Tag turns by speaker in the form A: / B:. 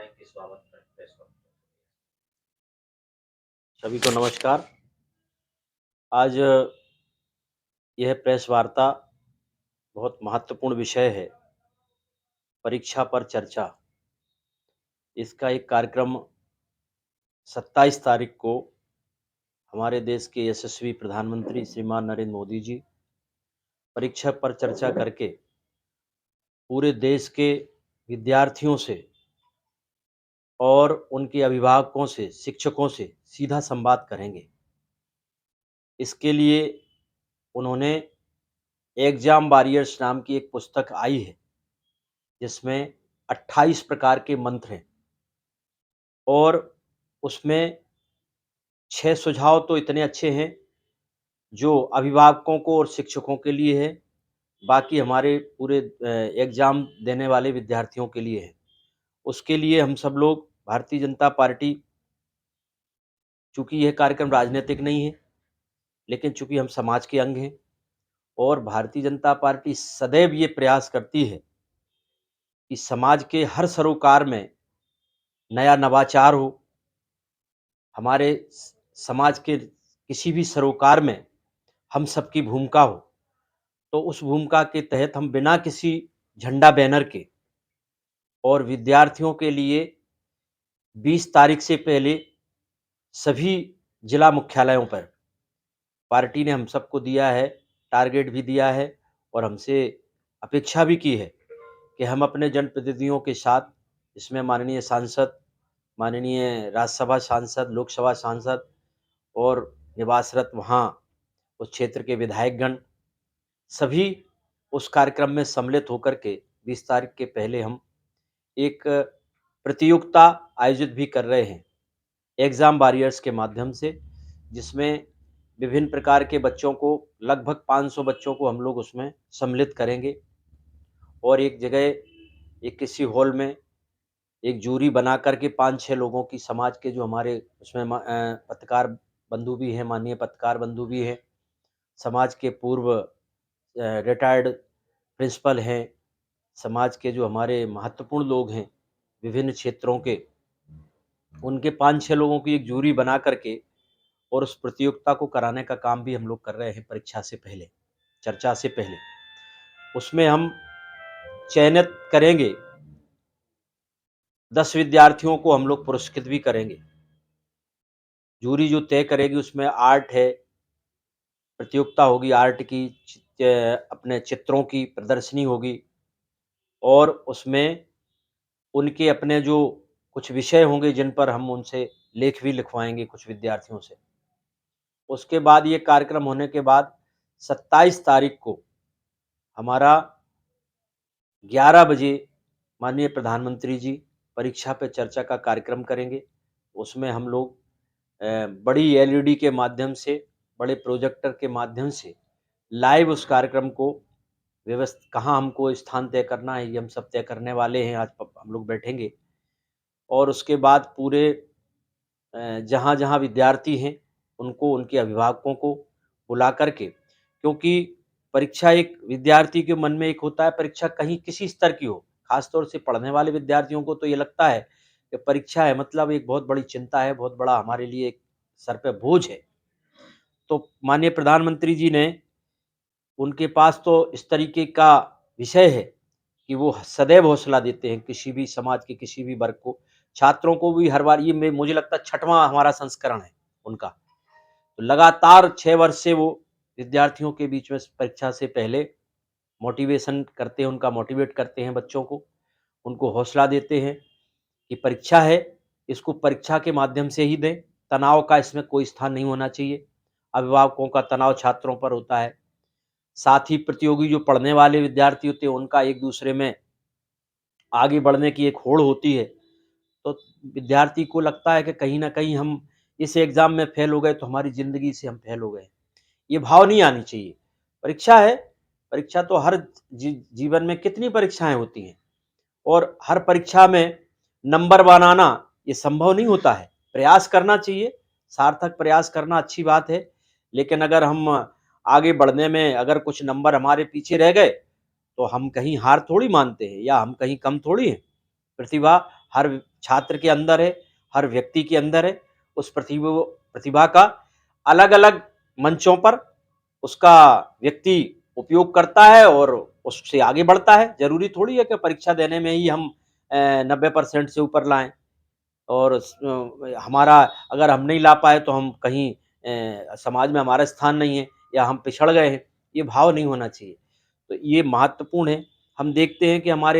A: रहे हैं किस बाबत में प्रेस कॉन्फ्रेंस?
B: सभी को नमस्कार। आज यह प्रेस वार्ता बहुत महत्वपूर्ण विषय है, परीक्षा पर चर्चा। इसका एक कार्यक्रम 27 तारीख को हमारे देश के यशस्वी प्रधानमंत्री श्रीमान नरेंद्र मोदी जी परीक्षा पर चर्चा करके पूरे देश के विद्यार्थियों से और उनके अभिभावकों से, शिक्षकों से सीधा संवाद करेंगे। इसके लिए उन्होंने एग्जाम वॉरियर्स नाम की एक पुस्तक आई है, जिसमें 28 प्रकार के मंत्र हैं और उसमें 6 सुझाव तो इतने अच्छे हैं, जो अभिभावकों को और शिक्षकों के लिए है, बाकी हमारे पूरे एग्ज़ाम देने वाले विद्यार्थियों के लिए है। उसके लिए हम सब लोग भारतीय जनता पार्टी, चूँकि यह कार्यक्रम राजनीतिक नहीं है, लेकिन चूँकि हम समाज के अंग हैं और भारतीय जनता पार्टी सदैव ये प्रयास करती है कि समाज के हर सरोकार में नया नवाचार हो, हमारे समाज के किसी भी सरोकार में हम सबकी भूमिका हो। तो उस भूमिका के तहत हम बिना किसी झंडा बैनर के और विद्यार्थियों के लिए 20 तारीख से पहले सभी जिला मुख्यालयों पर पार्टी ने हम सबको दिया है, टारगेट भी दिया है और हमसे अपेक्षा भी की है कि हम अपने जनप्रतिनिधियों के साथ, इसमें माननीय सांसद, माननीय राज्यसभा सांसद, लोकसभा सांसद और निवासरत वहाँ उस क्षेत्र के विधायकगण, सभी उस कार्यक्रम में सम्मिलित होकर के 20 तारीख के पहले हम एक प्रतियोगिता आयोजित भी कर रहे हैं एग्ज़ाम वॉरियर्स के माध्यम से, जिसमें विभिन्न प्रकार के बच्चों को, लगभग 500 बच्चों को हम लोग उसमें सम्मिलित करेंगे और एक जगह, एक किसी हॉल में एक जूरी बना कर के 5-6 लोगों की, समाज के जो हमारे उसमें पत्रकार बंधु भी हैं, माननीय पत्रकार बंधु भी हैं, समाज के पूर्व रिटायर्ड प्रिंसिपल हैं, समाज के जो हमारे महत्वपूर्ण लोग हैं विभिन्न क्षेत्रों के, उनके 5-6 लोगों की एक जूरी बना करके और उस प्रतियोगिता को कराने का काम भी हम लोग कर रहे हैं परीक्षा से पहले, चर्चा से पहले। उसमें हम चयनित करेंगे 10 विद्यार्थियों को, हम लोग पुरस्कृत भी करेंगे। जूरी जो तय करेगी उसमें आर्ट है, प्रतियोगिता होगी आर्ट की, अपने चित्रों की प्रदर्शनी होगी और उसमें उनके अपने जो कुछ विषय होंगे जिन पर हम उनसे लेख भी लिखवाएंगे कुछ विद्यार्थियों से। उसके बाद ये कार्यक्रम होने के बाद 27 तारीख को हमारा 11 बजे माननीय प्रधानमंत्री जी परीक्षा पे चर्चा का कार्यक्रम करेंगे। उसमें हम लोग बड़ी एलईडी के माध्यम से, बड़े प्रोजेक्टर के माध्यम से लाइव उस कार्यक्रम को कहाँ हमको स्थान तय करना है, ये हम सब तय करने वाले हैं। आज हम लोग बैठेंगे और उसके बाद पूरे जहाँ-जहाँ विद्यार्थी हैं, उनको, उनके अभिभावकों को बुला कर के, क्योंकि परीक्षा एक विद्यार्थी के मन में एक होता है, परीक्षा कहीं किसी स्तर की हो, खास तौर से पढ़ने वाले विद्यार्थियों को तो ये लगता है कि परीक्षा है मतलब एक बहुत बड़ी चिंता है, बहुत बड़ा हमारे लिए एक सर पे बोझ है। तो माननीय प्रधानमंत्री जी ने, उनके पास तो इस तरीके का विषय है कि वो सदैव हौसला देते हैं किसी भी समाज के किसी भी वर्ग को, छात्रों को भी। हर बार ये मुझे लगता है 6वां हमारा संस्करण है उनका। तो लगातार 6 वर्ष से वो विद्यार्थियों के बीच में परीक्षा से पहले मोटिवेशन करते हैं, उनका मोटिवेट करते हैं बच्चों को, उनको हौसला देते हैं कि परीक्षा है, इसको परीक्षा के माध्यम से ही दें, तनाव का इसमें कोई स्थान नहीं होना चाहिए। अभिभावकों का तनाव छात्रों पर होता है, साथ ही प्रतियोगी जो पढ़ने वाले विद्यार्थी होते हैं उनका एक दूसरे में आगे बढ़ने की एक होड़ होती है। तो विद्यार्थी को लगता है कि कहीं न कहीं हम इस एग्ज़ाम में फ़ेल हो गए तो हमारी ज़िंदगी से हम फ़ेल हो गए। ये भाव नहीं आनी चाहिए। परीक्षा है, परीक्षा तो हर जीवन में कितनी परीक्षाएँ होती हैं और हर परीक्षा में नंबर बनाना ये संभव नहीं होता है। प्रयास करना चाहिए, सार्थक प्रयास करना अच्छी बात है, लेकिन अगर हम आगे बढ़ने में अगर कुछ नंबर हमारे पीछे रह गए, तो हम कहीं हार थोड़ी मानते हैं या हम कहीं कम थोड़ी हैं। प्रतिभा हर छात्र के अंदर है, हर व्यक्ति के अंदर है। उस प्रतिभा का अलग-अलग मंचों पर उसका व्यक्ति उपयोग करता है और उससे आगे बढ़ता है। ज़रूरी थोड़ी है कि परीक्षा देने में ही हम 90% से ऊपर लाएँ और हमारा अगर हम नहीं ला पाए तो हम कहीं समाज में हमारा स्थान नहीं है या हम पिछड़ गए हैं, ये भाव नहीं होना चाहिए। तो ये महत्वपूर्ण है। हम देखते हैं कि हमारे